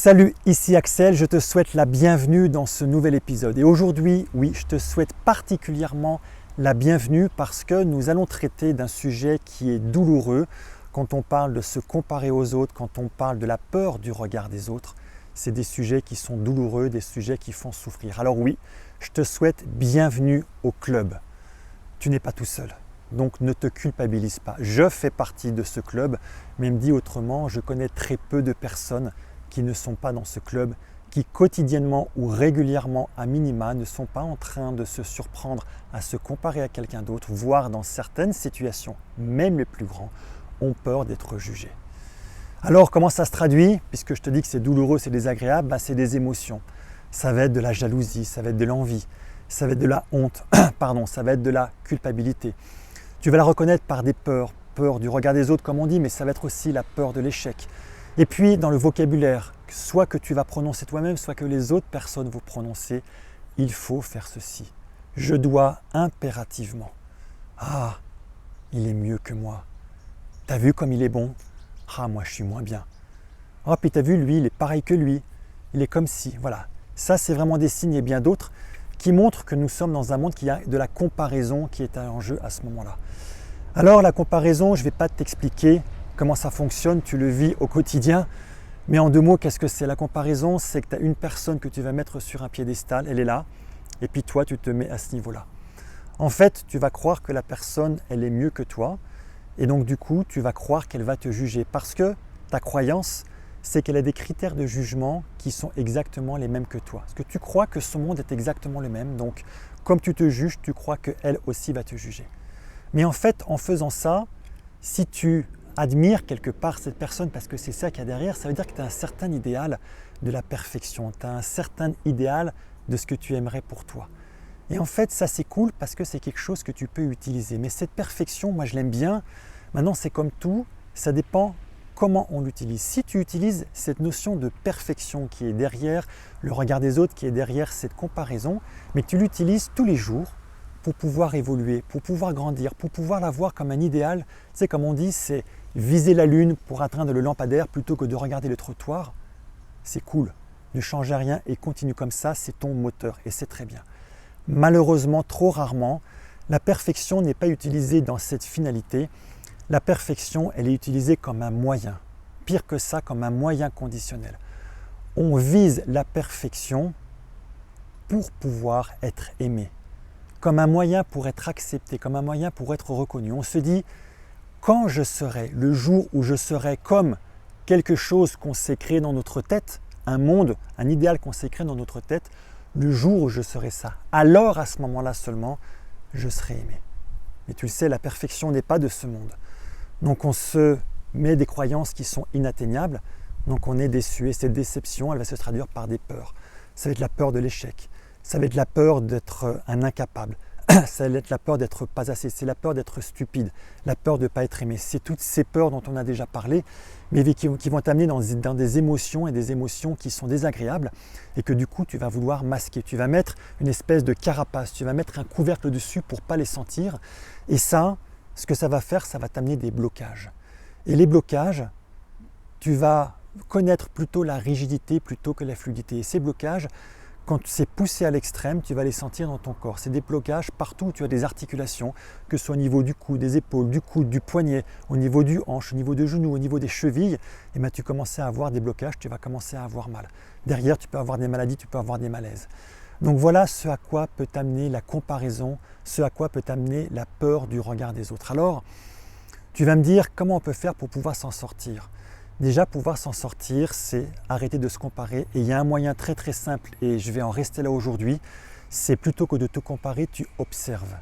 Salut, ici Axel, je te souhaite la bienvenue dans ce nouvel épisode. Et aujourd'hui, oui, je te souhaite particulièrement la bienvenue parce que nous allons traiter d'un sujet qui est douloureux quand on parle de se comparer aux autres, quand on parle de la peur du regard des autres. C'est des sujets qui sont douloureux, des sujets qui font souffrir. Alors oui, je te souhaite bienvenue au club. Tu n'es pas tout seul. Donc ne te culpabilise pas. Je fais partie de ce club, mais me dit autrement, je connais très peu de personnes qui ne sont pas dans ce club, qui quotidiennement ou régulièrement à minima ne sont pas en train de se surprendre à se comparer à quelqu'un d'autre, voire dans certaines situations, même les plus grands, ont peur d'être jugés. Alors comment ça se traduit? Puisque je te dis que c'est douloureux, c'est désagréable, c'est des émotions. Ça va être de la jalousie, ça va être de l'envie, ça va être de la honte, ça va être de la culpabilité. Tu vas la reconnaître par des peurs, peur du regard des autres comme on dit, mais ça va être aussi la peur de l'échec. Et puis dans le vocabulaire, soit que tu vas prononcer toi-même, soit que les autres personnes vont prononcer, il faut faire ceci. Je dois impérativement. Ah, il est mieux que moi. T'as vu comme il est bon? Ah, moi je suis moins bien. Oh, puis t'as vu, lui, il est pareil que lui. Il est comme si, voilà. Ça, c'est vraiment des signes et bien d'autres qui montrent que nous sommes dans un monde qui a de la comparaison qui est en jeu à ce moment-là. Alors la comparaison, je ne vais pas t'expliquer comment ça fonctionne, tu le vis au quotidien. Mais en deux mots, qu'est-ce que c'est? La comparaison, c'est que tu as une personne que tu vas mettre sur un piédestal, elle est là, et puis toi, tu te mets à ce niveau-là. En fait, tu vas croire que la personne, elle est mieux que toi, et donc du coup, tu vas croire qu'elle va te juger, parce que ta croyance, c'est qu'elle a des critères de jugement qui sont exactement les mêmes que toi. Parce que tu crois que son monde est exactement le même, donc comme tu te juges, tu crois qu'elle aussi va te juger. Mais en fait, en faisant ça, si tu admires quelque part cette personne parce que c'est ça qu'il y a derrière, ça veut dire que tu as un certain idéal de la perfection, tu as un certain idéal de ce que tu aimerais pour toi. Et en fait, ça c'est cool parce que c'est quelque chose que tu peux utiliser. Mais cette perfection, moi je l'aime bien. Maintenant, c'est comme tout, ça dépend comment on l'utilise. Si tu utilises cette notion de perfection qui est derrière le regard des autres, qui est derrière cette comparaison, mais tu l'utilises tous les jours pour pouvoir évoluer, pour pouvoir grandir, pour pouvoir la voir comme un idéal. Tu sais, comme on dit, c'est viser la lune pour atteindre le lampadaire plutôt que de regarder le trottoir. C'est cool. Ne change rien et continue comme ça, c'est ton moteur et c'est très bien. Malheureusement, trop rarement, la perfection n'est pas utilisée dans cette finalité. La perfection, elle est utilisée comme un moyen. Pire que ça, comme un moyen conditionnel. On vise la perfection pour pouvoir être aimé, comme un moyen pour être accepté, comme un moyen pour être reconnu. On se dit, quand je serai, le jour où je serai comme quelque chose qu'on s'est créé dans notre tête, un monde, un idéal qu'on s'est créé dans notre tête, le jour où je serai ça, alors à ce moment-là seulement, je serai aimé. Mais tu le sais, la perfection n'est pas de ce monde. Donc on se met des croyances qui sont inatteignables, donc on est déçu et cette déception, elle va se traduire par des peurs. Ça va être la peur de l'échec, ça va être la peur d'être un incapable, ça va être la peur d'être pas assez, c'est la peur d'être stupide, la peur de ne pas être aimé. C'est toutes ces peurs dont on a déjà parlé, mais qui vont t'amener dans des émotions et des émotions qui sont désagréables et que du coup tu vas vouloir masquer. Tu vas mettre une espèce de carapace, tu vas mettre un couvercle dessus pour ne pas les sentir. Et ça, ce que ça va faire, ça va t'amener des blocages. Et les blocages, tu vas connaître plutôt la rigidité plutôt que la fluidité. Et ces blocages, quand c'est poussé à l'extrême, tu vas les sentir dans ton corps. C'est des blocages partout où tu as des articulations, que ce soit au niveau du cou, des épaules, du coude, du poignet, au niveau du hanche, au niveau des genoux, au niveau des chevilles. Et bien tu commences à avoir des blocages, tu vas commencer à avoir mal. Derrière, tu peux avoir des maladies, tu peux avoir des malaises. Donc voilà ce à quoi peut t'amener la comparaison, ce à quoi peut t'amener la peur du regard des autres. Alors, tu vas me dire comment on peut faire pour pouvoir s'en sortir. Déjà, pouvoir s'en sortir, c'est arrêter de se comparer. Et il y a un moyen très très simple, et je vais en rester là aujourd'hui, c'est plutôt que de te comparer, tu observes.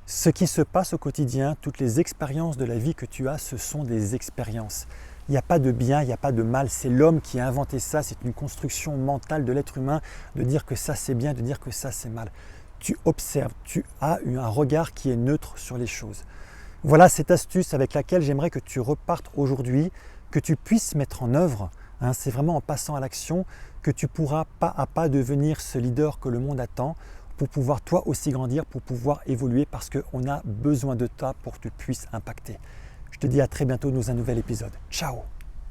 Ce qui se passe au quotidien, toutes les expériences de la vie que tu as, ce sont des expériences. Il n'y a pas de bien, il n'y a pas de mal, c'est l'homme qui a inventé ça, c'est une construction mentale de l'être humain de dire que ça c'est bien, de dire que ça c'est mal. Tu observes, tu as un regard qui est neutre sur les choses. Voilà cette astuce avec laquelle j'aimerais que tu repartes aujourd'hui, que tu puisses mettre en œuvre. C'est vraiment en passant à l'action que tu pourras pas à pas devenir ce leader que le monde attend pour pouvoir toi aussi grandir, pour pouvoir évoluer parce qu'on a besoin de toi pour que tu puisses impacter. Je te dis à très bientôt dans un nouvel épisode. Ciao!